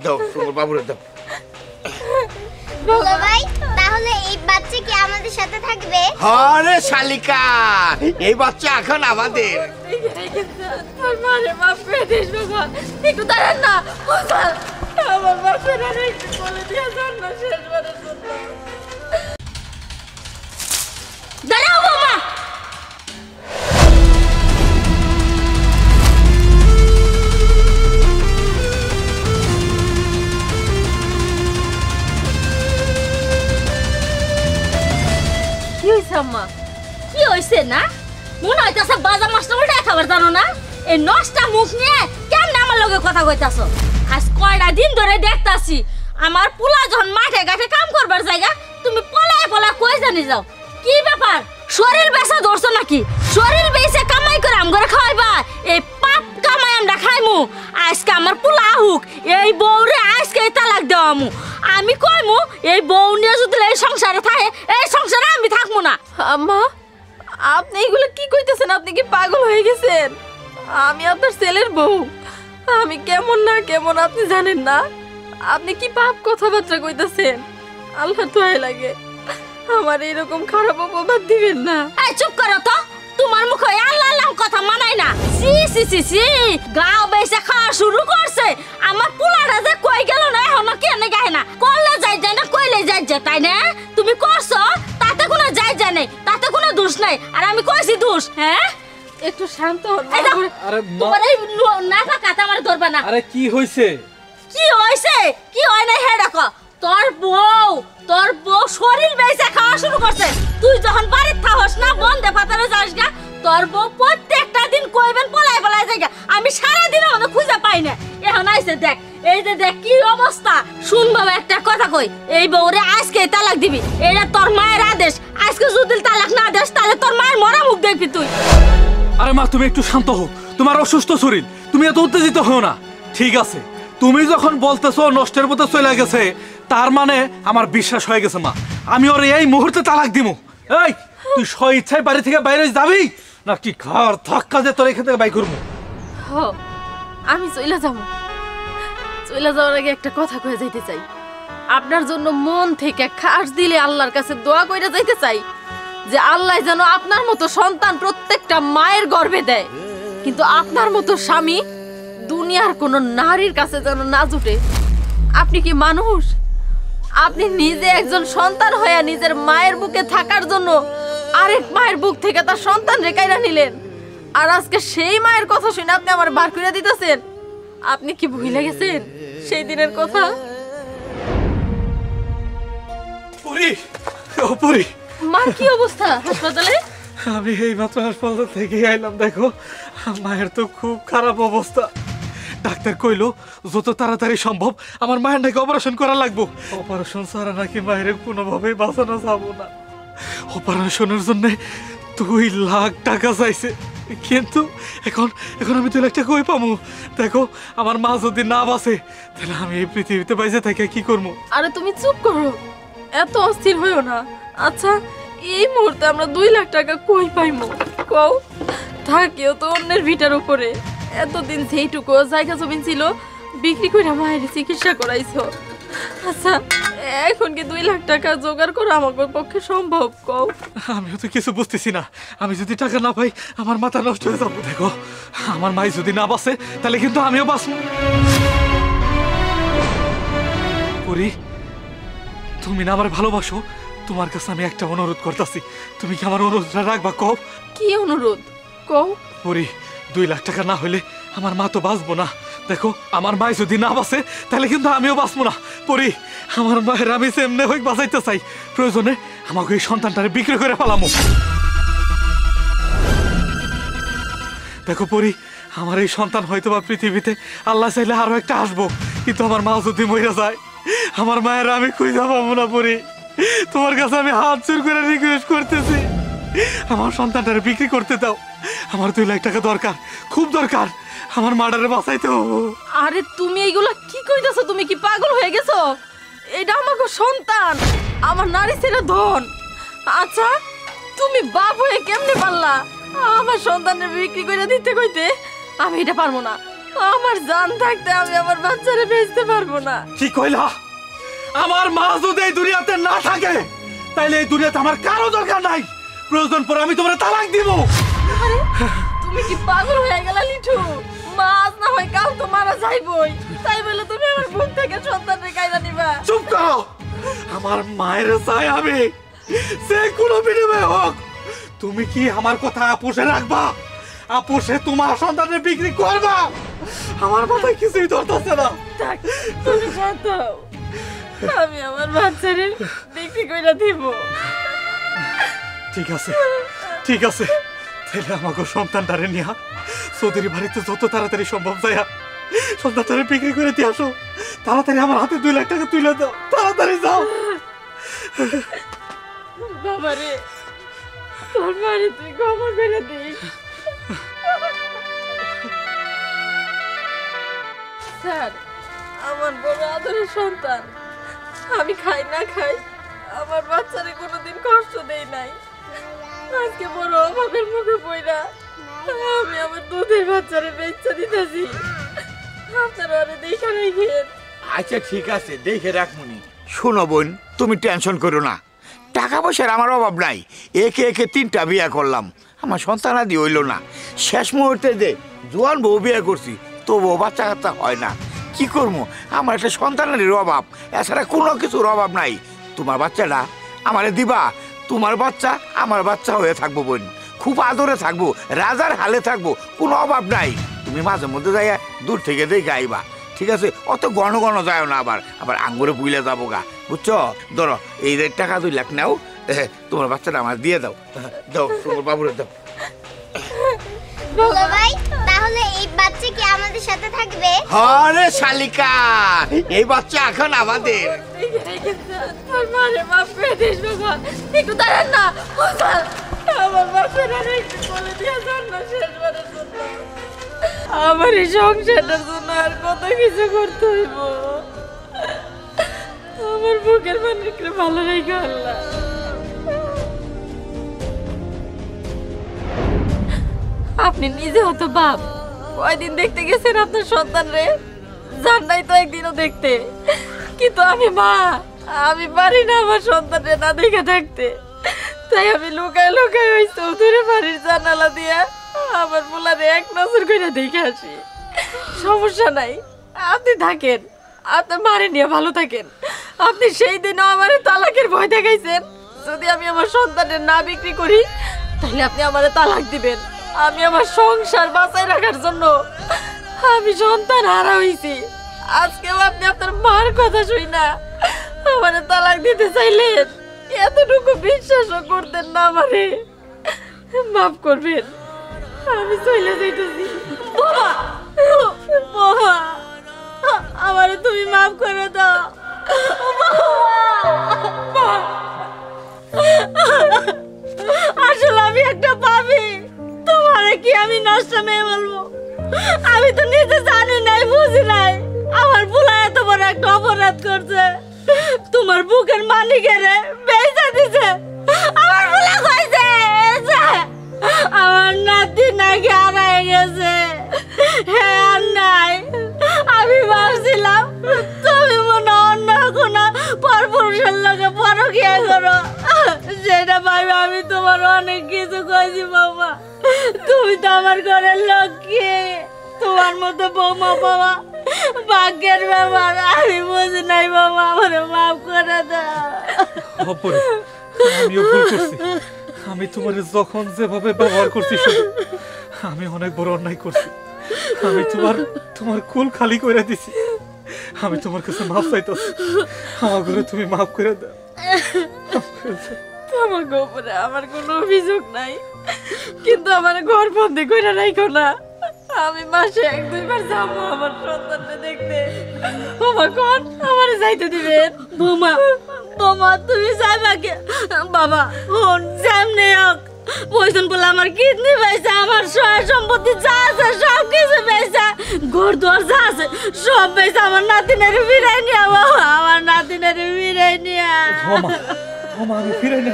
দাও তোমার বাবুরে দাও। দুলা ভাই তাহলে এই বাচ্চা কি আমাদের সাথে থাকবে? আরে শালিকা, এই বাচ্চা এখন আমাদের। তোর মারে মাফ করে দিস বাবা, একটু দাঁড়ান না। আমার বাচ্চার একটু বলে দিয়ে যান না শেষবারের জন্য। দাঁড়াও বাবা। কি হয়েছে আম্মা? কি হয়েছে না? মনে হইতেছে বাজা মাছটা উল্টে খাবার জানো না? এই নষ্টা মুখ নিয়ে কেমন আমার লগে কথা কইতাছ? আজ কয়টা দিন ধরে দেখতাছি আমার পোলা যখন মাঠে ঘাটে কাম করবার জায়গা তুমি পলায় পলায় কই জানি যাও। কি ব্যাপার? শরীর বেচা ধরছো নাকি? শরীর বেচে কামাই করে আমগরে খাওয়াইবা? এই পাপ কামাই আমরা খাইমু। আজকে আমার পোলা আহুক, এই বউরে আজকে তালাক দেওয়ামু। আমি কইমু এই বউ নিয়ে যদি এই সংসারে থাকে, এই সংসারে আমি থাকবো না। আম্মা, আপনি এগুলো কি কইতেছেন? আপনি কি পাগল হয়ে গেছেন? আমি আপনার ছেলের বউ। আমি কেমন না কেমন আপনি জানেন না? আপনি কি পাপ কথাবার্তা কইতেছেন? আল্লাহ দোহাই লাগে, আমার এরকম খারাপ অপবাদ দিবেন না। এই চুপ করো তো, তোমার মুখে আল্লাহ আল্লাহ কথা মানায় না। সি সি সি সি, গাও বেসে খাওয়া শুরু করছে। আমার পোলাটা যে কই গেল না এখনো কেন গায় না? করলে যাই যায় না, কইলে যাই যায়, তাই না? তুমি করছো তাতে কোনো যাই যায় নাই, তাতে কোনো দোষ নাই। আর আমি কইছি দোষ? হ্যাঁ, একটু শান্ত হন। আরে তোমার এই নাফা কাটা আমার ধরবা না। আরে কি হইছে? কি হইছে কি হয় না হে দেখো। তোর বউ শরীর বেঁচে খাওয়া শুরু করছে। তুই যখন বাড়ির থাকস না, বন্ধে পাতারে যাস গা, তোর বউ প্রত্যেকটা দিন কইবেন পলায় পলায় যাই গা। আমি সারাদিন আমাকে খুঁজে পাই না। এখন আইছে দেখ, এই যে দেখ কি অবস্থা। শুন বাবা, একটা কথা কই, এই বউরে আজকে তালাক দিবি, এটা তোর মায়ের আদেশ। আজকে যদি তালাক না দেস তাহলে তোর মায়ের মরা মুখ দেখবি তুই। আরে মা, তুমি একটু শান্ত হও। তোমার অসুস্থ শরীর, তুমি এত উত্তেজিত হও না। ঠিক আছে, তুমি যখন বলতেছো নষ্টের মতো চলে গেছে, তার মানে আমার বিশ্বাস হয়ে গেছে মা। আমি ওর এই মুহূর্তে তালাক দিমু। এই, তুই স্ব ইচ্ছায় বাড়ি থেকে বাইরে যাবি নাকি ঘর ধাক্কা দিয়ে তোর এখান থেকে বাই করবো? আমি চইলা যাবো। চইলা যাওয়ার আগে একটা কথা কয়ে যাইতে চাই। আপনার জন্য মন থেকে খাস দিলে আল্লাহর কাছে দোয়া কইরা যাইতে চাই যে আল্লাহ যেন আপনার মতো সন্তান প্রত্যেকটা মায়ের গর্ভে দেয়, কিন্তু আপনার মতো স্বামী দুনিয়ার কোনো নারীর কাছে যেন না জুটে। আপনি কি মানুষ? আপনি নিজে একজন সন্তান হয়ে নিজের মায়ের বুকে থাকার জন্য আরেক মায়ের বুক থেকে তার সন্তান রেখাইরা নিলেন, আর আজকে সেই মায়ের কথা শুনে আপনি আমার বার করে দিতেছেন। আপনি কি ভুলে গেছেন সেই দিনের কথা? পরি, ও পরি, মার কি অবস্থা হাসপাতালে? আমি এই মাত্র হাসপাতাল থেকে আইলাম। দেখো, মায়ের তো খুব খারাপ অবস্থা। ডাক্তার কইলো যত তাড়াতাড়ি সম্ভব আমার মায়ের নাকি অপারেশন করা লাগবো। অপারেশন ছাড়া নাকি মায়ের কোনোভাবেই বাঁচানো যাবো না। অপারেশনের জন্য 2 লাখ টাকা চাইছে, কিন্তু এখন আমি 2 লাখ টাকা কই পাবো? দেখো, আমার মা যদি না বাঁচে তাহলে আমি এই পৃথিবীতে বাইরে থেকে কি করবো? আরে তুমি চুপ করো, এত অস্থির হইও না। আচ্ছা, এই মুহূর্তে আমরা 2 লাখ টাকা কই পাইমু কও? থাকিও তো অন্যের ভিটার উপরে। এতদিন সেইটুকু জায়গা জমি ছিল বিক্রি করে মায়ের চিকিৎসা করাইছো। আচ্ছা, এখন কি 2 লাখ টাকা জোগাড় করা আমার পক্ষে সম্ভব কও? আমিও তো কিছু বুঝতেছি না। আমি যদি টাকা না পাই আমার মাথা নষ্ট হয়ে যাবো। দেখো, আমার মাই যদি না বাঁচে তাহলে কিন্তু আমিও বাঁচবো। পরি, তুমি না আমার ভালোবাসো, তোমার কাছে আমি একটা অনুরোধ করতেছি। তুমি কি আমার অনুরোধটা রাখবা কও? কি অনুরোধ কও? পরি, 2 লাখ টাকা না হইলে আমার মা তো বাঁচবো না। দেখো, আমার মাই যদি না বাঁচে তাহলে কিন্তু আমিও বাঁচবো না। পরি, আমার মায়ের আমি এমনি হয়ে বাঁচাইতে চাই। প্রয়োজনে আমাকে এই সন্তানটারে বিক্রি করে ফেলামো। দেখো পরি, আমার এই সন্তান হয়তো বা পৃথিবীতে আল্লাহ চাইলে আরো একটা আসবো, কিন্তু আমার মা যদি মরে যায় আমার মায়ের আমি খুঁজে পাবো না। পরি, তোমার কাছে আমি হাত জোড় করে রিকোয়েস্ট করতেছি, আমার সন্তানটারে বিক্রি করতে দাও। আমার 2 লাখ টাকা দরকার, খুব দরকার। আমার মাটারে বাঁচাইতে হবে। আরে তুমি এইগুলা কি কইতাছো? তুমি কি পাগল হয়ে গেছো? এটা আমাকে সন্তান, আমার নারী ছেলে ধন। আচ্ছা, তুমি বাপ হয়ে কেমনে পারলা আমার সন্তানের বিক্রি করে দিতে কইতে? আমি এটা পারবো না। আমার জান থাকতে আমি আমার বাচ্চারে বেচতে পারবো না। কি কইলা? আমার মা যদি এই দুনিয়াতে না থাকে তাইলে এই দুনিয়াতে আমার কারো দরকার নাই। প্রয়োজন পড়ে আমি তোমার তালাক দিব। তুমি কি পাগল হয়ে গেলা লিঠু? মা আজ না হয় কাল তো মারা যাইবই, তাই বলে তুমি আমার বুক থেকে সন্তানকে কাইরা নিবা? চুপ করো। আমার মায়ের চাই আমি, সে কোনো বিনিময়ে হোক। তুমি কি আমার কথা আপোষে রাখবা? আপোষে তোমার সন্তানের বিক্রি করবা? আমার মাথায় কিছুই ধরতেছে না। থাক, তুমি শান্ত হও। আমি আমার বাচ্চারে বিক্রি কইরা দিব। ঠিক আছে, ঠিক আছে, তাহলে আমাকে সন্তানটারে নিয়া চৌধুরী বাড়িতে যত তাড়াতাড়ি সম্ভব যাইয়া সন্তানটারে বিক্রি করে দিয়ে আসো। তাড়াতাড়ি আমার হাতে 2 লাখ টাকা তুলে দাও, তাড়াতাড়ি যাও। বাবারে, তোর মারে তুই ক্ষমা করে দিস। স্যার, আমার বড় আদরের সন্তান, আমি খাই না খাই আমার বাচ্চারে কোনোদিন কষ্ট দেই নাই। আজকে বড় অভাবের মুখে পড়া আমি আমার দুধের বাচ্চারে বেচা দিতেছি। আপনারা ওরে দেখা রাখেন। আচ্ছা ঠিক আছে, দেখে রাখমুনি। শোনো বোন, তুমি টেনশন করো না। টাকা পয়সার আমার অভাব নাই। একে একে 3টা বিয়ে করলাম, আমার সন্তানাদি হইল না। শেষ মুহূর্তে যে জোয়ান বউ বিয়ে করছি, তবুও বাচ্চা কাচ্চা হয় না। কি করবো? আমার একটা সন্তানেরই অভাব, এছাড়া কোনো কিছুর অভাব নাই। তোমার বাচ্চাটা আমারে দিবা, তোমার বাচ্চা আমার বাচ্চা হয়ে থাকবো বোন। খুব আদরে থাকবো, রাজার হালে থাকবো, কোনো অভাব নাই। তুমি মাঝে মধ্যে যাইয়া দূর থেকে দেখে আইবা, ঠিক আছে? অত ঘন ঘন যায় না, আবার আবার আঙ্গুরে বুইলে যাবো গা, বুঝছো? ধরো এই টাকা 2 লাখ নাও, তোমার বাচ্চাটা আমার দিয়ে দাও। দাও, তোমার বাবুরে দাও। দুলা ভাই, তাহলে এই বাচ্চা কি আমাদের সাথে থাকবে? হরে শালিকা, এই বাচ্চা এখন আমাদের। তোর মারে মাফ করে দিস বাবা, একটু দাঁড়ান না। ও স্যার, আমার বাচ্চারা একটু বলে দিয়ে যান না শেষবারের জন্য। আমার এই সংসারটার জন্য আর কত কিছু করতে হইব। আমার বুকের মানুষকে ভালো রেখে আল্লাহ। আপনি নিজে হতো বাপ, কয়দিন দেখতে গেছেন আপনার সন্তান রে? যান নাই তো একদিনও দেখতে। কিন্তু আমি মা, আমি পারি না আমার সন্তানরে না দেখে থাকতে। তাই আমি লুকায় লুকায় ওই চৌধুরী বাড়ির জানালা দিয়া আমার পোলারে এক নজর করে দেখে আসি। সমস্যা নাই, আপনি থাকেন, আপনার মারে নিয়ে ভালো থাকেন। আপনি সেই দিনও আমার তালাকের ভয় দেখাইছেন। যদি আমি আমার সন্তানের না বিক্রি করি তাহলে আপনি আমারে তালাক দিবেন। আমি আমার সংসার বাঁচাই রাখার জন্য আমি সন্তান হারা হইছি। আজকেও আপনি আপনার মার কথা শুই না আমারে তালাক দিতে চাইলেন। এতটুকু বিশ্বাসও করতেন না আমারে। মাফ করবেন, আমি চলে যাইতেছি। বাবা, বাবা, আমারে তুমি মাফ করে দাও। আসলে আমি একটা পাপী। তোমারে কি আমি নষ্ট মেয়ে বলবো? আমি তো নিজে জানি নাই, বুঝি নাই আমার পোলা এত বড় একটা অপরাধ করছে। তোমার বুকের মানিকের বেচা দিছে। আমার পোলা কইছে আমার নাতি নাকি হারায় গেছে। হ্যাঁ, আর নাই। আমি ভাবছিলাম তুমি মনে অন্য কোনো পরপুরুষের লোকে পরকিয়া করো। সেটা ভাবে আমি তোমার অনেক কিছু কইছি বাবা। তুমি তো আমার ঘরের লক্ষ্মী। তোমার মতো বৌমা বাবা ভাগ্যের ব্যাপার। আমি বুঝি নাই বাবা, আমার মাফ করে দাও। আমিও ভুল করছি। আমি তোমার যখন যেভাবে ব্যবহার করছি, আমি অনেক বড় অন্যায় করছি। আমি তোমার কুল খালি করে দিছি। আমি তোমার কাছে মাফ চাইতেছি। আমার ঘরে তুমি মাফ করে দাও। তোমার গোপনে আমার কোনো অভিযোগ নাই, কিন্তু আমার ঘর বন্দি করে রাখো না। আমি মাসে 1-2 বার যাবো আমার সন্তানকে দেখতে। বাবা কোন আমার যাইতে দিবেন? বৌমা, বৌমা তুমি যাইবা কে? বাবা হন যেমনি হোক ওইজন বলে আমার কিডনি বেচা, আমার সহায় সম্পত্তি যা আছে সব কিছু বেচা, ঘর দুয়ার যা আছে সব বেচা আমার নাতিনের ফিরাই নিয়া। বাবা, আমার নাতিনের ফিরাই নিয়া। আমি ফিরাই না।